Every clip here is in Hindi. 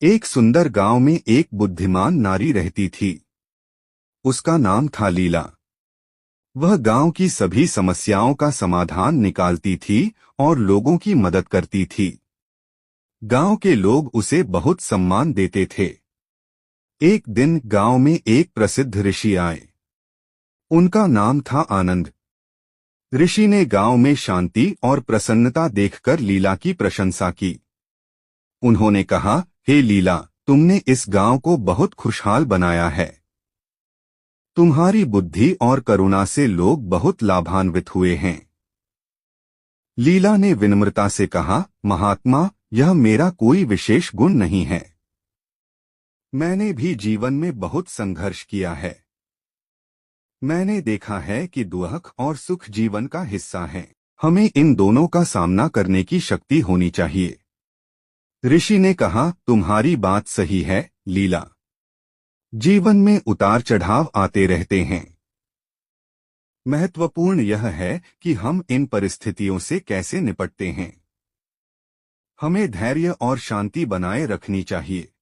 एक सुंदर गांव में एक बुद्धिमान नारी रहती थी। उसका नाम था लीला। वह गांव की सभी समस्याओं का समाधान निकालती थी और लोगों की मदद करती थी। गांव के लोग उसे बहुत सम्मान देते थे। एक दिन गांव में एक प्रसिद्ध ऋषि आए। उनका नाम था आनंद। ऋषि ने गांव में शांति और प्रसन्नता देखकर लीला की प्रशंसा की। उन्होंने कहा, हे लीला, तुमने इस गांव को बहुत खुशहाल बनाया है। तुम्हारी बुद्धि और करुणा से लोग बहुत लाभान्वित हुए हैं। लीला ने विनम्रता से कहा, महात्मा, यह मेरा कोई विशेष गुण नहीं है। मैंने भी जीवन में बहुत संघर्ष किया है। मैंने देखा है कि दुख और सुख जीवन का हिस्सा है। हमें इन दोनों का सामना करने की शक्ति होनी चाहिए। ऋषि ने कहा, तुम्हारी बात सही है, लीला। जीवन में उतार चढ़ाव आते रहते हैं। महत्वपूर्ण यह है कि हम इन परिस्थितियों से कैसे निपटते हैं। हमें धैर्य और शांति बनाए रखनी चाहिए।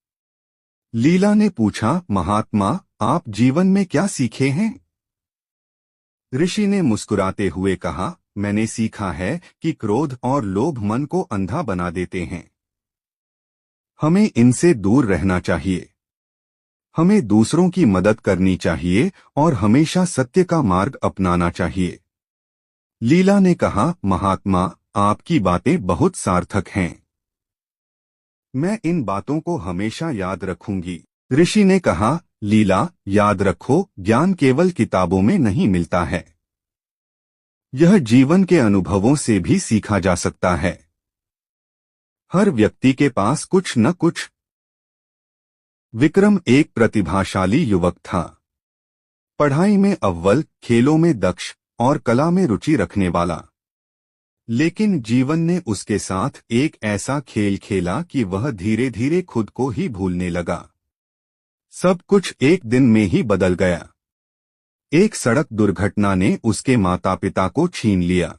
लीला ने पूछा, महात्मा, आप जीवन में क्या सीखे हैं? ऋषि ने मुस्कुराते हुए कहा, मैंने सीखा है कि क्रोध और लोभ मन को अंधा बना देते हैं। हमें इनसे दूर रहना चाहिए। हमें दूसरों की मदद करनी चाहिए और हमेशा सत्य का मार्ग अपनाना चाहिए। लीला ने कहा, महात्मा, आपकी बातें बहुत सार्थक हैं। मैं इन बातों को हमेशा याद रखूंगी। ऋषि ने कहा, लीला, याद रखो, ज्ञान केवल किताबों में नहीं मिलता है। यह जीवन के अनुभवों से भी सीखा जा सकता है। हर व्यक्ति के पास कुछ न कुछ। विक्रम एक प्रतिभाशाली युवक था। पढ़ाई में अव्वल, खेलों में दक्ष और कला में रुचि रखने वाला। लेकिन जीवन ने उसके साथ एक ऐसा खेल खेला कि वह धीरे धीरे खुद को ही भूलने लगा। सब कुछ एक दिन में ही बदल गया। एक सड़क दुर्घटना ने उसके माता पिता को छीन लिया।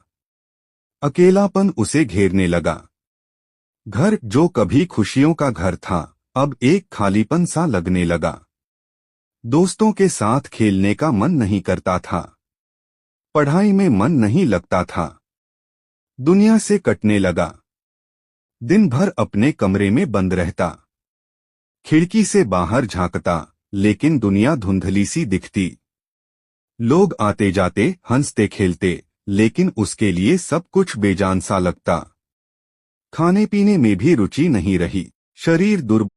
अकेलापन उसे घेरने लगा। घर जो कभी खुशियों का घर था, अब एक खालीपन सा लगने लगा। दोस्तों के साथ खेलने का मन नहीं करता था। पढ़ाई में मन नहीं लगता था। दुनिया से कटने लगा। दिन भर अपने कमरे में बंद रहता। खिड़की से बाहर झांकता, लेकिन दुनिया धुंधली सी दिखती। लोग आते जाते, हंसते खेलते, लेकिन उसके लिए सब कुछ बेजान सा लगता। खाने पीने में भी रुचि नहीं रही। शरीर दुर्बल